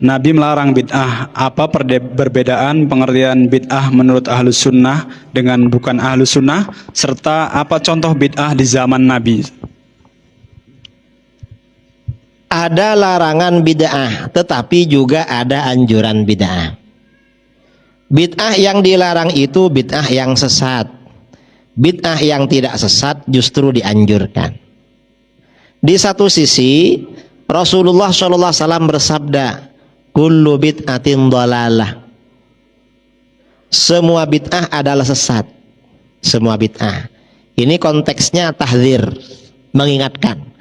Nabi melarang bid'ah. Apa perbedaan pengertian bid'ah menurut ahlus sunnah dengan bukan ahlus sunnah? Serta apa contoh bid'ah di zaman Nabi? Ada larangan bid'ah, tetapi juga ada anjuran bid'ah. Bid'ah yang dilarang itu bid'ah yang sesat. Bid'ah yang tidak sesat justru dianjurkan. Di satu sisi Rasulullah SAW bersabda, kullu bid'atin dhalalah. Semua bid'ah adalah sesat. Semua bid'ah. Ini konteksnya tahdzir, mengingatkan.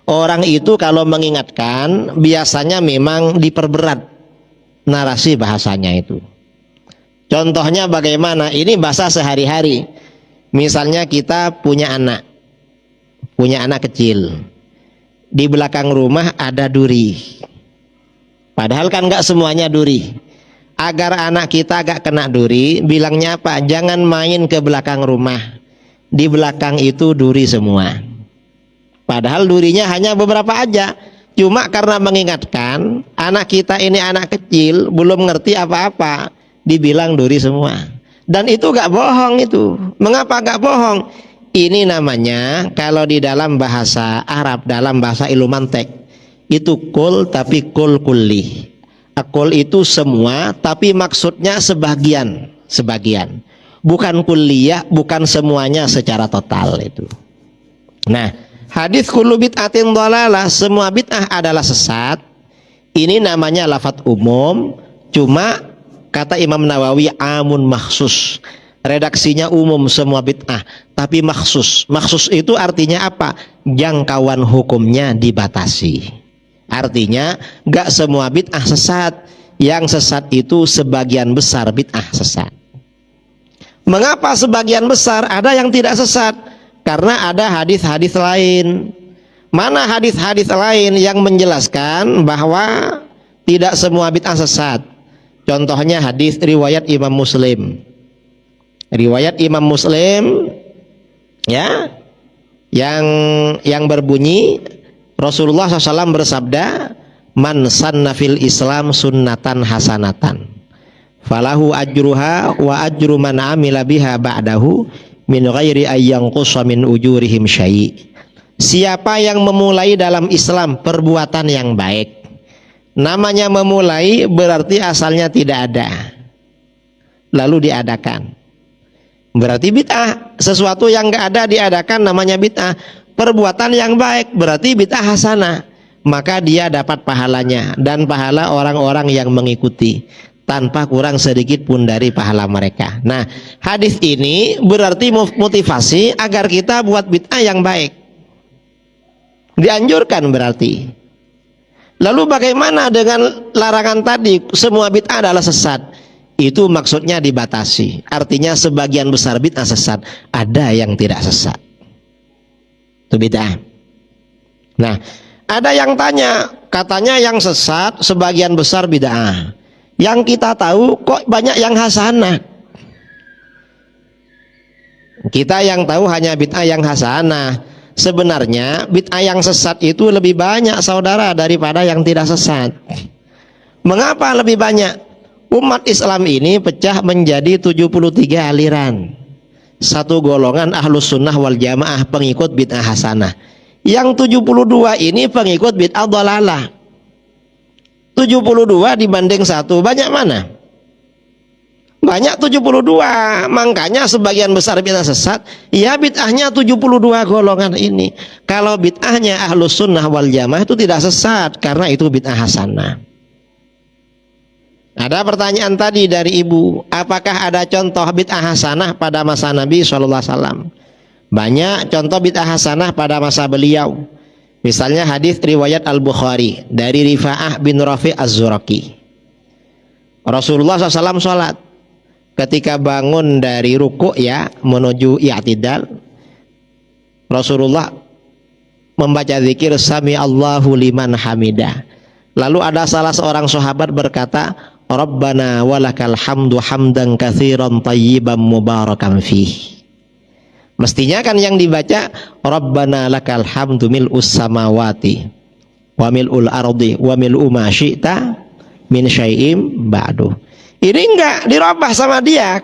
Orang itu kalau mengingatkan biasanya memang diperberat narasi bahasanya itu. Contohnya bagaimana? Ini bahasa sehari-hari. Misalnya kita punya anak kecil. Di belakang rumah ada duri. Padahal kan nggak semuanya duri. Agar anak kita agak kena duri, bilangnya apa? Jangan main ke belakang rumah. Di belakang itu duri semua. Padahal durinya hanya beberapa aja. Cuma karena mengingatkan, anak kita ini anak kecil, belum ngerti apa-apa, dibilang duri semua. Dan itu gak bohong itu. Mengapa gak bohong? Ini namanya kalau di dalam bahasa Arab, dalam bahasa ilmu mantek, itu kul tapi kul kulli. Kul itu semua, tapi maksudnya sebagian. Bukan kulliyah, bukan semuanya secara total itu. Nah, hadis kullu bid'atin dhalalah, semua bid'ah adalah sesat. Ini namanya lafadz umum, cuma kata Imam Nawawi amun makhsus. Redaksinya umum semua bid'ah, tapi makhsus. Makhsus itu artinya apa? Jangkauan hukumnya dibatasi. Artinya gak semua bid'ah sesat. Yang sesat itu sebagian besar bid'ah sesat. Mengapa sebagian besar? Ada yang tidak sesat karena ada hadis-hadis lain. Mana hadis-hadis lain yang menjelaskan bahwa tidak semua bid'ah sesat? Contohnya hadis riwayat Imam Muslim. Riwayat Imam Muslim ya, yang berbunyi Rasulullah SAW bersabda, man sanna fil Islam sunnatan hasanatan falahu ajruha wa ajru man amila biha ba'dahu min ghairi ayyanqusa min ujurihim syai'. Siapa yang memulai dalam Islam perbuatan yang baik, namanya memulai berarti asalnya tidak ada, lalu diadakan, berarti bid'ah. Sesuatu yang enggak ada diadakan namanya bid'ah. Perbuatan yang baik berarti bid'ah hasanah, maka dia dapat pahalanya dan pahala orang-orang yang mengikuti tanpa kurang sedikit pun dari pahala mereka. Nah, hadis ini berarti motivasi agar kita buat bid'ah yang baik. Dianjurkan berarti. Lalu bagaimana dengan larangan tadi? Semua bid'ah adalah sesat. Itu maksudnya dibatasi. Artinya sebagian besar bid'ah sesat, ada yang tidak sesat. Itu bid'ah. Nah, ada yang tanya, katanya yang sesat sebagian besar bid'ah. Yang kita tahu kok banyak yang hasanah. Kita yang tahu hanya bid'ah yang hasanah. Sebenarnya bid'ah yang sesat itu lebih banyak saudara daripada yang tidak sesat. Mengapa lebih banyak? Umat Islam ini pecah menjadi 73 aliran. Satu golongan ahlus sunnah wal jamaah pengikut bid'ah hasanah. Yang 72 ini pengikut bid'ah dhalalah. 72 dibanding satu, banyak mana? Banyak 72. Makanya sebagian besar bid'ah sesat, ya bid'ahnya 72 golongan ini. Kalau bid'ahnya ahlus sunnah wal jamaah itu tidak sesat, karena itu bid'ah hasanah. Ada pertanyaan tadi dari ibu, apakah ada contoh bid'ah hasanah pada masa Nabi SAW? Banyak contoh bid'ah hasanah pada masa beliau. Misalnya hadis riwayat Al-Bukhari dari Rifa'ah bin Rafi' Az-Zuraki. Rasulullah SAW sholat, ketika bangun dari ruku' ya menuju i'tidal, Rasulullah membaca zikir Sami Allahu liman hamidah. Lalu ada salah seorang sahabat berkata, Rabbana walakal hamdu hamdan katsiran tayyiban mubarakan fih. Mestinya kan yang dibaca Rabbana lakal hamdu mil'us samawati wa mil'ul ardi wa mil'u ma syi'ta min syai'im ba'du. Ini enggak dirubah sama dia,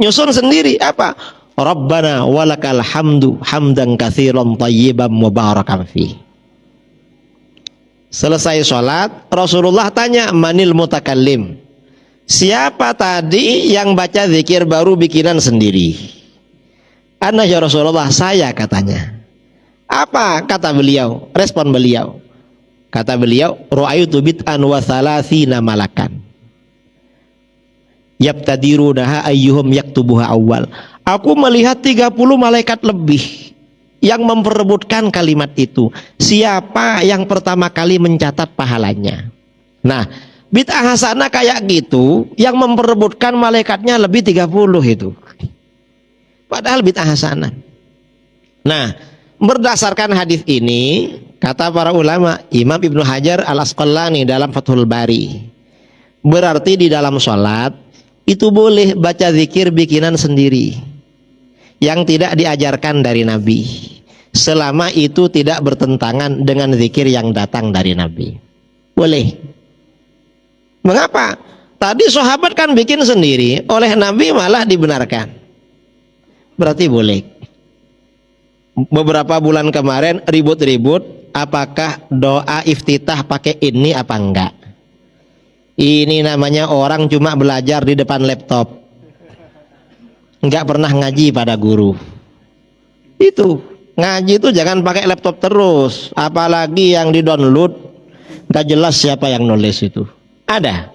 nyusun sendiri. Apa? Rabbana walakal hamdu hamdan katsiran thayyiban mubarakan fi. Selesai sholat, Rasulullah tanya, manil mutakallim, siapa tadi yang baca zikir baru bikinan sendiri? Ana ya Rasulullah, saya katanya. Apa kata beliau? Respon beliau. Kata beliau, ru'aytu bid'an wa thalathina malakan yabtadirunaha ayyuhum yaktubuha awal. Aku melihat 30 malaikat lebih yang memperebutkan kalimat itu. Siapa yang pertama kali mencatat pahalanya? Nah, bid'ah hasanah kayak gitu yang memperebutkan malaikatnya lebih 30 itu. Padahal bid'ah hasanah. Nah, berdasarkan hadis ini, kata para ulama, Imam Ibnu Hajar Al-Asqalani dalam Fathul Bari, berarti di dalam sholat itu boleh baca zikir bikinan sendiri yang tidak diajarkan dari Nabi, selama itu tidak bertentangan dengan zikir yang datang dari Nabi. Boleh. Mengapa? Tadi sahabat kan bikin sendiri, oleh Nabi malah dibenarkan. Berarti boleh. Beberapa bulan kemarin ribut-ribut apakah doa iftitah pakai ini apa enggak. Ini namanya orang cuma belajar di depan laptop, enggak pernah ngaji pada guru. Itu ngaji itu jangan pakai laptop terus, apalagi yang di download enggak jelas siapa yang nulis itu. Ada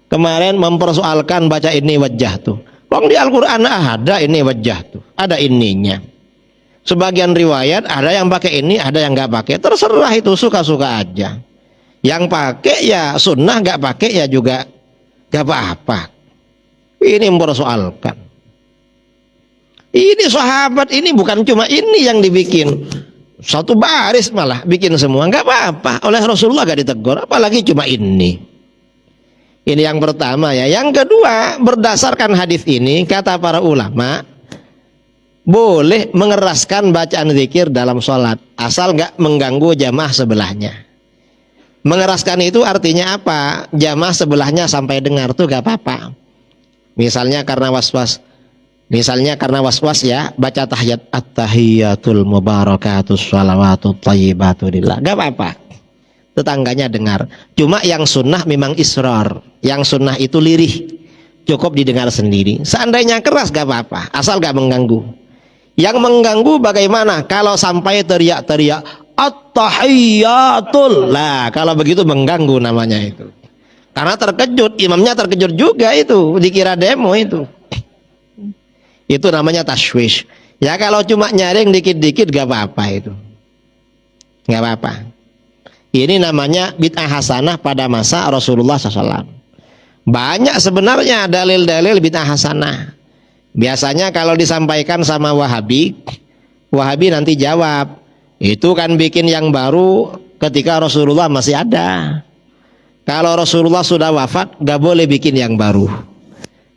kemarin mempersoalkan baca ini wajah tuh, wong di Al-Quran ada ini wajah tuh, ada ininya. Sebagian riwayat ada yang pakai ini, ada yang nggak pakai. Terserah itu, suka-suka aja. Yang pakai ya sunnah, nggak pakai ya juga nggak apa-apa. Ini mempersoalkan. Ini sahabat ini bukan cuma ini yang dibikin, satu baris malah bikin semua, nggak apa-apa. Oleh Rasulullah nggak ditegur, apalagi cuma ini. Ini yang pertama ya. Yang kedua, berdasarkan hadis ini kata para ulama, boleh mengeraskan bacaan zikir dalam sholat asal nggak mengganggu jamaah sebelahnya. Mengeraskan itu artinya apa? Jamaah sebelahnya sampai dengar tuh gak apa-apa. Misalnya karena was-was, ya, baca tahiyat at-tahiyatul mubarakatus shalawatut thayyibatu lillah, gak apa-apa, tetangganya dengar. Cuma yang sunnah memang israr, yang sunnah itu lirih, cukup didengar sendiri. Seandainya keras gak apa-apa, asal gak mengganggu. Yang mengganggu bagaimana? Kalau sampai teriak-teriak at-tahiyatul, lah kalau begitu mengganggu namanya itu. Karena terkejut, imamnya terkejut juga itu, dikira demo itu. Itu namanya tashwish. Ya kalau cuma nyaring dikit-dikit gak apa-apa itu, gak apa-apa. Ini namanya bid'ah hasanah pada masa Rasulullah SAW. Banyak sebenarnya dalil-dalil bid'ah hasanah. Biasanya kalau disampaikan sama Wahabi, Wahabi nanti jawab, itu kan bikin yang baru ketika Rasulullah masih ada. Kalau Rasulullah sudah wafat, gak boleh bikin yang baru.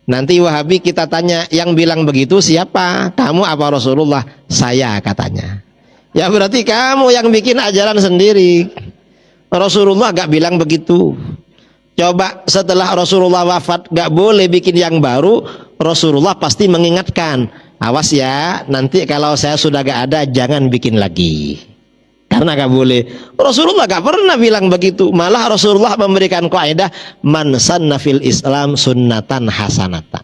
Nanti Wahabi kita tanya, yang bilang begitu siapa? Kamu apa Rasulullah? Saya, katanya. Ya berarti kamu yang bikin ajaran sendiri. Rasulullah gak bilang begitu. Coba setelah Rasulullah wafat gak boleh bikin yang baru, Rasulullah pasti mengingatkan, awas ya, nanti kalau saya sudah gak ada jangan bikin lagi. Karena gak boleh. Rasulullah gak pernah bilang begitu. Malah Rasulullah memberikan kaidah, man sanna fil Islam sunnatan hasanatan.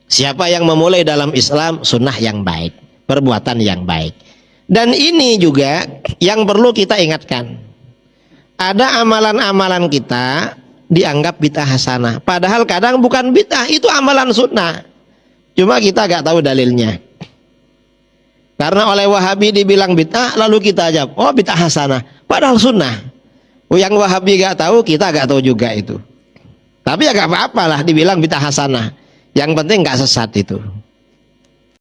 Siapa yang memulai dalam Islam sunnah yang baik, perbuatan yang baik. Dan ini juga yang perlu kita ingatkan. Ada amalan-amalan kita dianggap bid'ah hasanah, padahal kadang bukan bid'ah, itu amalan sunnah. Cuma kita gak tahu dalilnya. Karena oleh Wahabi dibilang bid'ah, lalu kita jawab, oh bid'ah hasanah, padahal sunnah. Yang Wahabi gak tahu, kita gak tahu juga itu. Tapi ya gak apa-apa lah dibilang bid'ah hasanah. Yang penting gak sesat itu.